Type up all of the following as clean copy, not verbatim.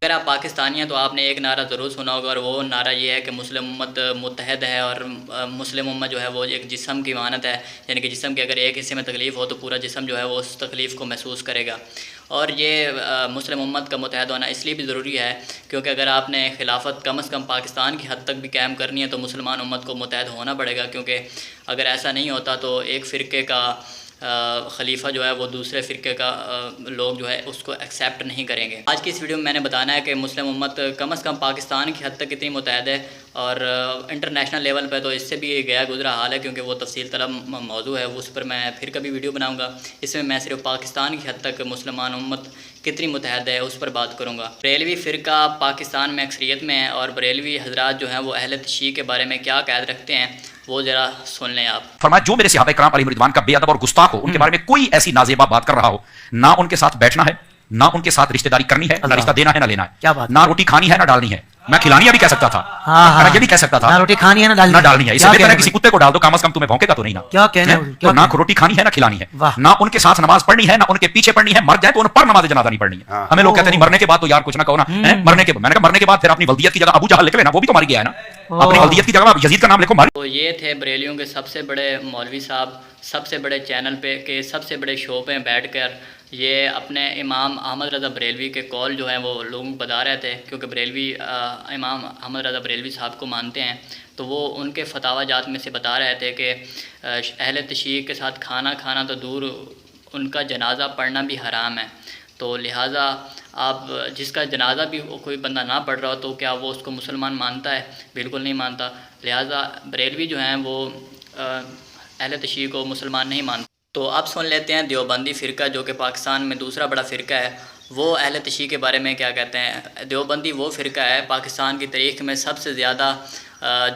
اگر آپ پاکستانی ہیں تو آپ نے ایک نعرہ ضرور سنا ہوگا، اور وہ نعرہ یہ ہے کہ مسلم امت متحد ہے، اور مسلم امت جو ہے وہ ایک جسم کی مانند ہے، یعنی کہ جسم کے اگر ایک حصے میں تکلیف ہو تو پورا جسم جو ہے وہ اس تکلیف کو محسوس کرے گا۔ اور یہ مسلم امت کا متحد ہونا اس لیے بھی ضروری ہے کیونکہ اگر آپ نے خلافت کم از کم پاکستان کی حد تک بھی قائم کرنی ہے تو مسلمان امت کو متحد ہونا پڑے گا، کیونکہ اگر ایسا نہیں ہوتا تو ایک فرقے کا خلیفہ جو ہے وہ دوسرے فرقے کا لوگ جو ہے اس کو ایکسیپٹ نہیں کریں گے۔ آج کی اس ویڈیو میں میں نے بتانا ہے کہ مسلم امت کم از کم پاکستان کی حد تک کتنی متحد ہے، اور انٹرنیشنل لیول پہ تو اس سے بھی گیا گزرا حال ہے، کیونکہ وہ تفصیل طلب موضوع ہے، اس پر میں پھر کبھی ویڈیو بناؤں گا۔ اس میں صرف پاکستان کی حد تک مسلمان امت کتنی متحد ہے اس پر بات کروں گا۔ بریلوی فرقہ پاکستان میں اکثریت میں ہے، اور بریلوی حضرات جو ہیں وہ اہل تشیع کے بارے میں کیا عقائد رکھتے ہیں وہ ذرا سن لیں آپ۔ فرمایا جو میرے صحابہ کرام علیہم رضوان کا بے ادب اور گستاخ ہو، ان کے بارے میں کوئی ایسی نازیبہ بات کر رہا ہو، نہ ان کے ساتھ بیٹھنا ہے، نہ ان کے ساتھ رشتہ داری کرنی ہے، نہ رشتہ دینا ہے نہ لینا ہے، نہ روٹی کھانی ہے نہ ڈالنی ہے۔ میں کھلانی ہے بھی کہہ سکتا تھا، میں یہ بھی کہہ سکتا تھا نہ روٹی کھانی ہے نہ ڈالنی ہے۔ اس سے بہتر ہے کسی کتے کو ڈال دو، کم از کم تمہیں بھونکے گا تو نہیں نا۔ کیا کہنا تو نہ روٹی کھانی ہے نہ کھلانی ہے، نہ ان کے ساتھ نماز پڑھنی ہے، نہ ان کے پیچھے پڑھنی ہے۔ مر جائے تو ان پر نماز جنازہ نہیں پڑھنی ہے۔ ہمیں لوگ کہتے ہیں مرنے کے بعد تو یار کچھ نہ کہو نا، مرنے کے بعد میں نے کہا مرنے کے بعد پھر اپنی ولدیت کی جگہ ابو جہل لکھ لینا، وہ بھی تو مر گیا ہے نا، اپنی ولدیت کی جگہ یزید کا نام لکھو۔ تو یہ تھے بریلیوں کے سب سے بڑے مولوی صاحب، سب سے بڑے چینل پہ کے سب سے بڑے شو پہ بیٹھ کر یہ اپنے امام احمد رضا بریلوی کے قول جو ہیں وہ لوگوں کو بتا رہے تھے، کیونکہ بریلوی امام احمد رضا بریلوی صاحب کو مانتے ہیں، تو وہ ان کے فتاوی جات میں سے بتا رہے تھے کہ اہل تشیع کے ساتھ کھانا تو دور، ان کا جنازہ پڑھنا بھی حرام ہے۔ تو لہٰذا آپ جس کا جنازہ بھی کوئی بندہ نہ پڑھ رہا ہو تو کیا وہ اس کو مسلمان مانتا ہے؟ بالکل نہیں مانتا۔ لہٰذا بریلوی جو ہیں وہ اہل تشیع کو مسلمان نہیں مانتے۔ تو اب سن لیتے ہیں دیوبندی فرقہ جو کہ پاکستان میں دوسرا بڑا فرقہ ہے، وہ اہل تشیع کے بارے میں کیا کہتے ہیں۔ دیوبندی وہ فرقہ ہے پاکستان کی تاریخ میں سب سے زیادہ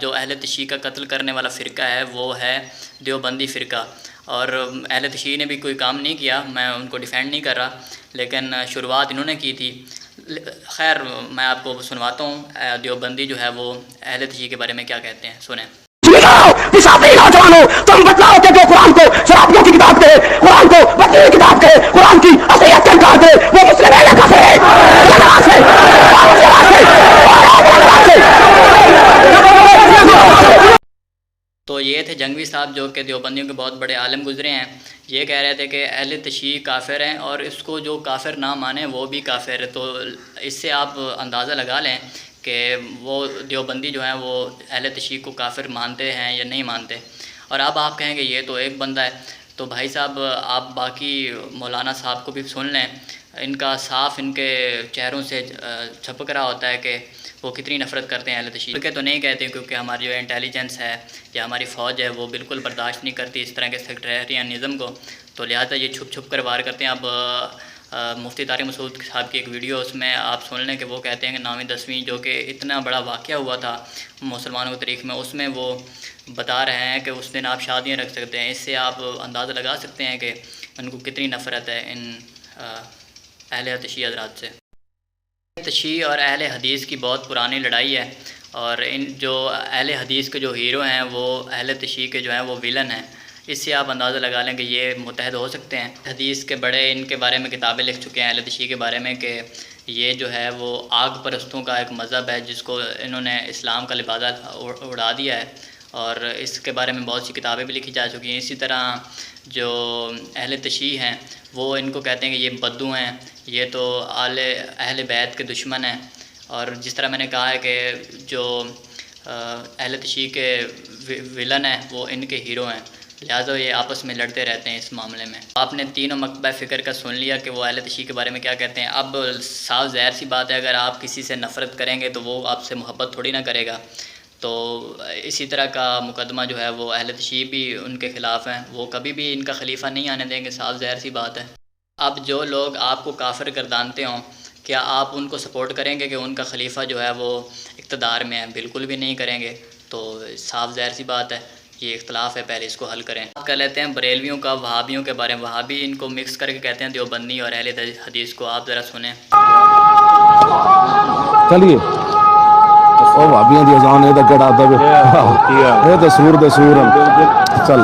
جو اہل تشیع کا قتل کرنے والا فرقہ ہے وہ ہے دیوبندی فرقہ، اور اہل تشیع نے بھی کوئی کام نہیں کیا، میں ان کو ڈیفینڈ نہیں کر رہا، لیکن شروعات انہوں نے کی تھی۔ خیر میں آپ کو سنواتا ہوں دیوبندی جو ہے وہ اہل تشیع کے بارے میں کیا کہتے ہیں، سنیں۔ تم بتلاؤ کہ جو قرآن کو شرابیوں کی کتاب کہے، قرآن کو بدلی کی کتاب کہے، قرآن کی اصلیت کا انکار کرے، وہ مسلم ہے یا کافر ہے؟ تو یہ تھے جنگوی صاحب جو کہ دیوبندیوں کے بہت بڑے عالم گزرے ہیں۔ یہ کہہ رہے تھے کہ اہل تشیع کافر ہیں، اور اس کو جو کافر نہ مانے وہ بھی کافر ہے۔ تو اس سے آپ اندازہ لگا لیں کہ وہ دیوبندی جو ہیں وہ اہل تشیع کو کافر مانتے ہیں یا نہیں مانتے۔ اور اب آپ کہیں گے یہ تو ایک بندہ ہے، تو بھائی صاحب آپ باقی مولانا صاحب کو بھی سن لیں، ان کا صاف ان کے چہروں سے چھپک رہا ہوتا ہے کہ وہ کتنی نفرت کرتے ہیں اہل تشیع کے۔ تو نہیں کہتے کیونکہ ہماری جو انٹیلیجنس ہے یا ہماری فوج ہے وہ بالکل برداشت نہیں کرتی اس طرح کے سیکٹریانزم کو، تو لہٰذا یہ چھپ چھپ کر وار کرتے ہیں۔ اب مفتی طارق مسعود صاحب کی ایک ویڈیو اس میں آپ سن لیں کہ وہ کہتے ہیں کہ 9ویں 10ویں جو کہ اتنا بڑا واقعہ ہوا تھا مسلمانوں کی تاریخ میں، اس میں وہ بتا رہے ہیں کہ اس دن آپ شادیاں رکھ سکتے ہیں۔ اس سے آپ اندازہ لگا سکتے ہیں کہ ان کو کتنی نفرت ہے ان اہل تشیع حضرات سے۔ تشیع اور اہل حدیث کی بہت پرانی لڑائی ہے، اور ان جو اہل حدیث کے جو ہیرو ہیں وہ اہل تشیع کے جو ہیں وہ ویلن ہیں۔ اس سے آپ اندازہ لگا لیں کہ یہ متحد ہو سکتے ہیں۔ حدیث کے بڑے ان کے بارے میں کتابیں لکھ چکے ہیں اہل تشیع کے بارے میں کہ یہ جو ہے وہ آگ پرستوں کا ایک مذہب ہے جس کو انہوں نے اسلام کا لبادہ اڑا دیا ہے، اور اس کے بارے میں بہت سی کتابیں بھی لکھی جا چکی ہیں۔ اسی طرح جو اہل تشیع ہیں وہ ان کو کہتے ہیں کہ یہ بدو ہیں، یہ تو اہل بیت کے دشمن ہیں، اور جس طرح میں نے کہا ہے کہ جو اہل تشیع کے ویلن ہیں وہ ان کے ہیرو ہیں، لہٰذا یہ آپس میں لڑتے رہتے ہیں اس معاملے میں۔ آپ نے تینوں مکتبہ فکر کا سن لیا کہ وہ اہل تشیع کے بارے میں کیا کہتے ہیں۔ اب صاف ظاہر سی بات ہے، اگر آپ کسی سے نفرت کریں گے تو وہ آپ سے محبت تھوڑی نہ کرے گا، تو اسی طرح کا مقدمہ جو ہے وہ اہل تشیع بھی ان کے خلاف ہیں، وہ کبھی بھی ان کا خلیفہ نہیں آنے دیں گے، صاف ظاہر سی بات ہے۔ اب جو لوگ آپ کو کافر گردانتے ہوں، کیا آپ ان کو سپورٹ کریں گے کہ ان کا خلیفہ جو ہے وہ اقتدار میں ہے؟ بالکل بھی نہیں کریں گے۔ تو صاف ظاہر سی بات ہے، یہ اختلاف ہے، پہلے اس کو حل کریں۔ بات کر لیتے ہیں بریلویوں کا، وہابیوں کے بارے میں۔ وہابی ان کو مکس کر کے کہتے ہیں دیوبندی اور اہل حدیث کو، آپ ذرا سنیں۔ چلیے او بھابیاں دی اذان اے تے کیڑا ادب ہے، اے تے سور دے سور چل۔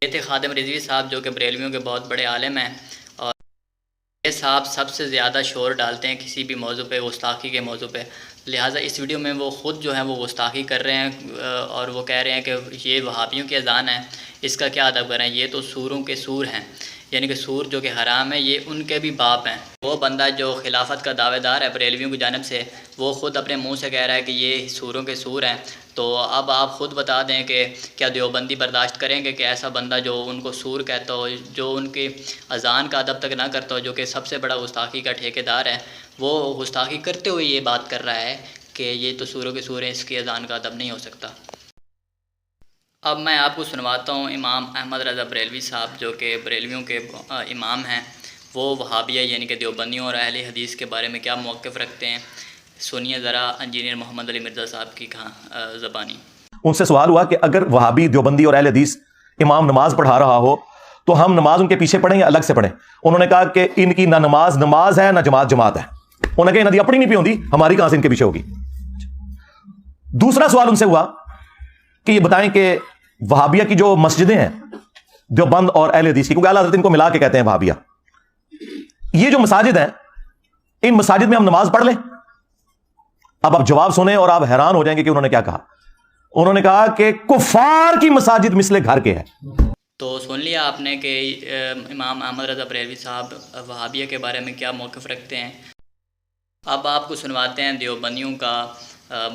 یہ تھے خادم رضوی صاحب جو کہ بریلویوں کے بہت بڑے عالم ہیں، اور یہ صاحب سب سے زیادہ شور ڈالتے ہیں کسی بھی موضوع پہ، گستاخی کے موضوع پہ، لہٰذا اس ویڈیو میں وہ خود جو ہے وہ گستاخی کر رہے ہیں اور وہ کہہ رہے ہیں کہ یہ وہابیوں کی اذان ہے، اس کا کیا ادب کریں، یہ تو سوروں کے سور ہیں، یعنی کہ سور جو کہ حرام ہے یہ ان کے بھی باپ ہیں۔ وہ بندہ جو خلافت کا دعوے دار ہے بریلویوں کی جانب سے، وہ خود اپنے منہ سے کہہ رہا ہے کہ یہ سوروں کے سور ہیں، تو اب آپ خود بتا دیں کہ کیا دیوبندی برداشت کریں گے کہ ایسا بندہ جو ان کو سور کہتا ہو، جو ان کی اذان کا ادب تک نہ کرتا ہو، جو کہ سب سے بڑا گستاخی کا ٹھیکیدار ہے، وہ گستاخی کرتے ہوئے یہ بات کر رہا ہے کہ یہ تو سوروں کے سور ہیں، اس کی اذان کا ادب نہیں ہو سکتا۔ اب میں آپ کو سنواتا ہوں امام احمد رضا بریلوی صاحب جو کہ بریلویوں کے امام ہیں، وہ وہابیہ یعنی کہ دیوبندیوں اور اہل حدیث کے بارے میں کیا موقف رکھتے ہیں۔ سنیے ذرا انجینئر محمد علی مرزا صاحب کی زبانی۔ ان سے سوال ہوا کہ اگر وہابی دیوبندی اور اہل حدیث امام نماز پڑھا رہا ہو تو ہم نماز ان کے پیچھے پڑھیں یا الگ سے پڑھیں؟ انہوں نے کہا کہ ان کی نہ نماز ہے نہ جماعت ہے۔ انہوں نے کہا انہوں نے اپنی نہیں پی ہوندی، ہماری کہاں سے ان کے پیچھے ہوگی۔ دوسرا سوال ان سے ہوا کہ یہ بتائیں کہ وہابیہ کی جو مسجدیں ہیں دیوبند اور اہل حدیث کی، کیونکہ اعلیٰ حضرت ان کو ملا کے کہتے ہیں وہابیہ، یہ جو مساجد ہیں ان مساجد میں ہم نماز پڑھ لیں؟ اب آپ جواب سنیں اور آپ حیران ہو جائیں گے کہ انہوں نے کیا کہا۔ انہوں نے کہا کہ کفار کی مساجد مثل گھر کے ہے۔ تو سن لیا آپ نے کہ امام احمد رضا بریلوی صاحب وہابیہ کے بارے میں کیا موقف رکھتے ہیں۔ اب آپ کو سنواتے ہیں دیوبندیوں کا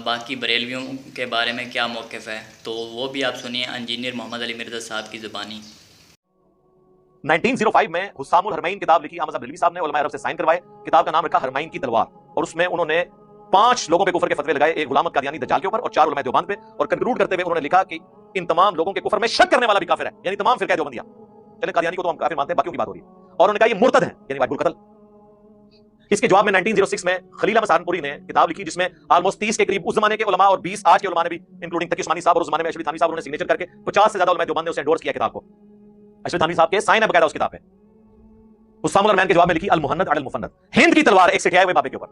باقی بریلویوں کے بارے میں کیا موقف ہے، تو وہ بھی آپ سنیے انجینئر محمد علی مرزا صاحب کی زبانی۔ 1905 میں حسام الحرمین کتاب لکھی احمد بریلوی صاحب نے، علماء عرب سے سائن کروائے، کتاب کا نام رکھا حرمین کی تلوار، اور اس میں انہوں نے 5 لوگوں پہ کفر کے فتوے لگائے، ایک غلام قادیانی دجال کے اوپر اور 4 علماء دیوبند پہ، اور کنکلوڈ کرتے ہوئے انہوں نے لکھا کہ ان تمام لوگوں کے کفر میں شک کرنے والا بھی کافر ہے، یعنی تمام فرقہ دیوبندیہ، چلے قادیانی کو تو ہم کافر مانتے ہیں، باقیوں کی بات ہو رہی ہے، اور انہوں نے کہا یہ مرتد ہیں یعنی واجب القتل۔ اس کے جواب میں 1906 میں خلیل احمد سہارنپوری نے کتاب لکھی جس میں آلموسٹ 30 کے قریب اس زمانے کے علماء اور 20 آج کے علماء نے بھی انکلوڈنگ تقی عثمانی صاحب اور اس زمانے میں اشرف تھانوی صاحب نے سگنیچر کر کے 50 سے زیادہ علماء دیوبند نے اسے انڈورس کیا کتاب کو۔ اشرف تھانوی صاحب کے سائن ہے باقاعدہ اس کتاب پہ۔ حسام الحرمین کے جواب میں لکھی المحنت علی المفند، ہند کی تلوار، ایک سٹھائے ہوئے بابے کے اوپر۔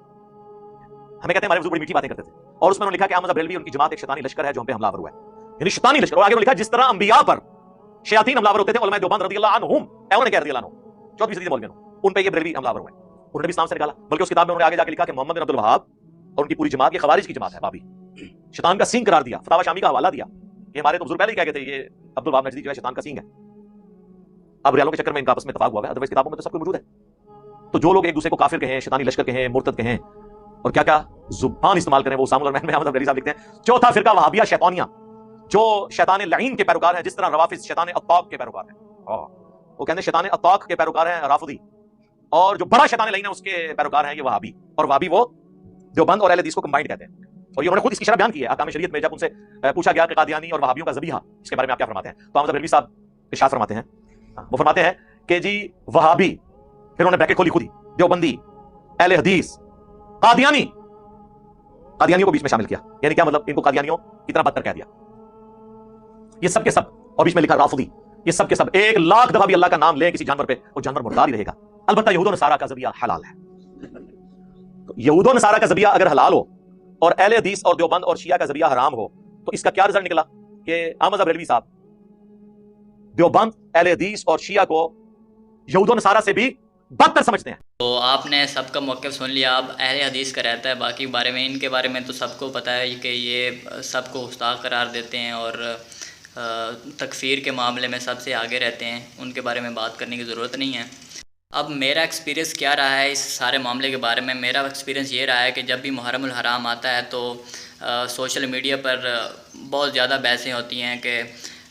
ہمیں کہتے ہیں ہمارے بزرگ بڑی میٹھی باتیں کرتے تھے، اور اس میں انہوں نے لکھا کہ احمد بریلوی ان کی جماعت ایک شیطانی لشکر ہے جو ہم پہ حملہ آور ہوا ہے، یعنی شیطانی لشکر۔ اور آگے انہوں نے لکھا جس طرح انبیاء پر شیاطین حملہ آور ہوتے تھے، علماء دیوبند رضی اللہ عنہم، انہوں نے کہہ رضی اللہ عنہ 14ویں صدی کے مولویوں، ان پہ یہ بریلوی حملہ آور ہوئے ہیں، انہوں نے بھی اسلام سے نکالا۔ بلکہ اس کتاب میں انہوں نے آگے جا کے لکھا کہ محمد بن عبد الوہاب اور ان کی پوری جماعت یہ خوارج کی جماعت ہے، بابی، شیطان کا سینگ قرار دیا، فتاوی شامی کا حوالہ دیا کہ ہمارے تو بزرگ پہلے ہی کہہ گئے تھے یہ عبد الوہاب نجدی جو ہے شیطان کا سینگ ہے۔ اب ریالوں کے چکر میں ان کا آپس میں اتفاق ہوا ہے، ادروائز کتابوں میں تو سب کچھ موجود ہے۔ تو جو لوگ ایک دوسرے کو کافر کہیں، شیطانی لشکر کہیں، مرتد کہیں اور کیا کیا زبان استعمال کریں، وہ حسام الحرمین میں احمد بریلوی صاحب لکھتے ہیں۔ چوتھا فرقہ وہابیہ شیطانیہ، جو شیطان لعین کے پیروکار ہیں، جس طرح روافض شیطان اطاق کے پیروکار ہیں۔ وہ کہتے ہیں شیطان اطاق کے پیروکار ہیں رافضی، اور جو بڑا شیطان لعین ہے اس کے پیروکار ہیں یہ وہابی، اور وہابی وہ دیوبند اور اہل حدیث کو کمبائنڈ کہتے ہیں۔ اور یہ انہوں نے خود اس کی شرح بیان کی ہے احکام شریعت میں، جب ان سے پوچھا گیا کہ قادیانی اور وہابیوں کا ذبیحہ اس کے بارے میں آپ کیا فرماتے ہیں، تو احمد بریلوی صاحب ارشاد فرماتے ہیں، وہ فرماتے ہیں کہ جی وہابی، پھر انہوں نے بریکٹ کھولی خود ہی، دیوبندی، اہل حدیث، قادیانی، قادیانیوں کو بیچ میں شامل کیا، یعنی کیا مطلب، ان کو قادیانیوں کی طرح بدتر کہہ دیا، یہ سب کے سب، اور بیچ میں لکھا رافضی، یہ سب کے سب 1,00,000 دفعہ بھی اللہ کا نام لے کسی جانور پہ، وہ جانور مردار ہی رہے گا، البتہ یہود و نصارہ کا ذبیحہ حلال ہے۔ تو یہود و نصارہ کا ذبیحہ اگر حلال ہو اور اہل حدیث اور دیوبند اور شیعہ کا ذبیحہ حرام ہو، تو اس کا کیا رزلٹ نکلا کہ احمد بریلوی صاحب دیوبند، اہل حدیث اور شیعہ کو یہود و نصارہ سے بھی بدتر سمجھتے ہیں۔ تو آپ نے سب کا موقف سن لیا، اب اہل حدیث کا رہتا ہے باقی بارے میں، ان کے بارے میں تو سب کو پتہ ہے کہ یہ سب کو گستاخ قرار دیتے ہیں اور تکفیر کے معاملے میں سب سے آگے رہتے ہیں، ان کے بارے میں بات کرنے کی ضرورت نہیں ہے۔ اب میرا ایکسپیرینس کیا رہا ہے اس سارے معاملے کے بارے میں؟ میرا ایکسپیرینس یہ رہا ہے کہ جب بھی محرم الحرام آتا ہے تو سوشل میڈیا پر بہت زیادہ بحثیں ہوتی ہیں کہ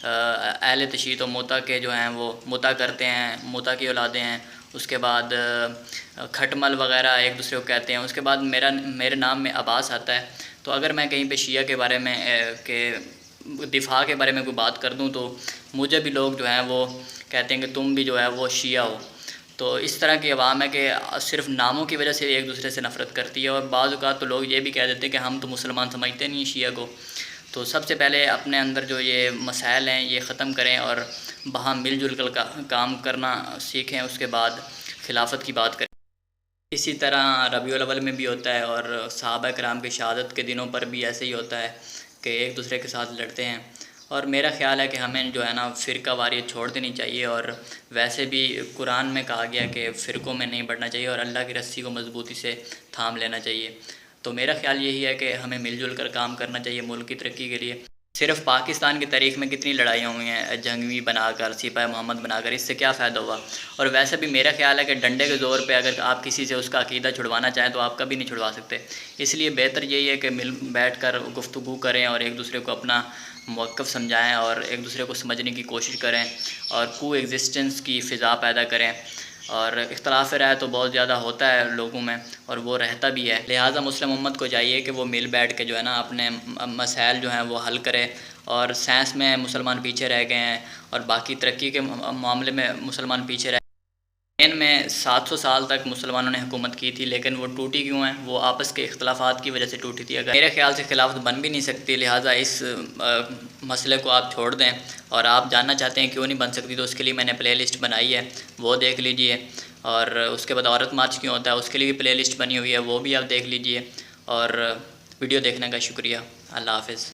اہل تشیع و موتا کے جو ہیں وہ موتا کرتے ہیں، موتا کی اولادیں ہیں، اس کے بعد کھٹمل وغیرہ ایک دوسرے کو کہتے ہیں، اس کے بعد میرے نام میں عباس آتا ہے۔ تو اگر میں کہیں پہ شیعہ کے بارے میں کہ دفاع کے بارے میں کوئی بات کر دوں تو مجھے بھی لوگ جو ہیں وہ کہتے ہیں کہ تم بھی جو ہے وہ شیعہ ہو۔ تو اس طرح کی عوام ہے کہ صرف ناموں کی وجہ سے ایک دوسرے سے نفرت کرتی ہے، اور بعض اوقات تو لوگ یہ بھی کہہ دیتے ہیں کہ ہم تو مسلمان سمجھتے نہیں شیعہ کو۔ تو سب سے پہلے اپنے اندر جو یہ مسائل ہیں یہ ختم کریں اور باہم مل جل کر کام کرنا سیکھیں، اس کے بعد خلافت کی بات کریں۔ اسی طرح ربیع الاول میں بھی ہوتا ہے، اور صحابہ کرام کی شہادت کے دنوں پر بھی ایسے ہی ہوتا ہے کہ ایک دوسرے کے ساتھ لڑتے ہیں، اور میرا خیال ہے کہ ہمیں جو ہے نا فرقہ واریت چھوڑ دینی چاہیے، اور ویسے بھی قرآن میں کہا گیا کہ فرقوں میں نہیں بڑھنا چاہیے اور اللہ کی رسی کو مضبوطی سے تھام لینا چاہیے۔ تو میرا خیال یہی ہے کہ ہمیں مل جل کر کام کرنا چاہیے ملک کی ترقی کے لیے۔ صرف پاکستان کی تاریخ میں کتنی لڑائیاں ہوئی ہیں جنگی بنا کر، سپاہی محمد بنا کر، اس سے کیا فائدہ ہوا؟ اور ویسے بھی میرا خیال ہے کہ ڈنڈے کے زور پہ اگر آپ کسی سے اس کا عقیدہ چھڑوانا چاہیں تو آپ کبھی نہیں چھڑوا سکتے۔ اس لیے بہتر یہی ہے کہ مل بیٹھ کر گفتگو کریں اور ایک دوسرے کو اپنا موقف سمجھائیں اور ایک دوسرے کو سمجھنے کی کوشش کریں اور کو ایگزسٹنس کی فضا پیدا کریں۔ اور اختلاف رائے تو بہت زیادہ ہوتا ہے لوگوں میں اور وہ رہتا بھی ہے، لہٰذا مسلم امت کو چاہیے کہ وہ مل بیٹھ کے جو ہے نا اپنے مسائل جو ہیں وہ حل کرے۔ اور سائنس میں مسلمان پیچھے رہ گئے ہیں اور باقی ترقی کے معاملے میں مسلمان پیچھے رہ گئے۔ ان میں 700 سال تک مسلمانوں نے حکومت کی تھی، لیکن وہ ٹوٹی کیوں ہیں؟ وہ آپس کے اختلافات کی وجہ سے ٹوٹی تھی۔ اگر میرے خیال سے خلافت بن بھی نہیں سکتی، لہٰذا اس مسئلے کو آپ چھوڑ دیں۔ اور آپ جاننا چاہتے ہیں کیوں نہیں بن سکتی تو اس کے لیے میں نے پلے لسٹ بنائی ہے، وہ دیکھ لیجئے۔ اور اس کے بعد عورت مارچ کیوں ہوتا ہے اس کے لیے بھی پلے لسٹ بنی ہوئی ہے، وہ بھی آپ دیکھ لیجئے۔ اور ویڈیو دیکھنے کا شکریہ، اللہ حافظ۔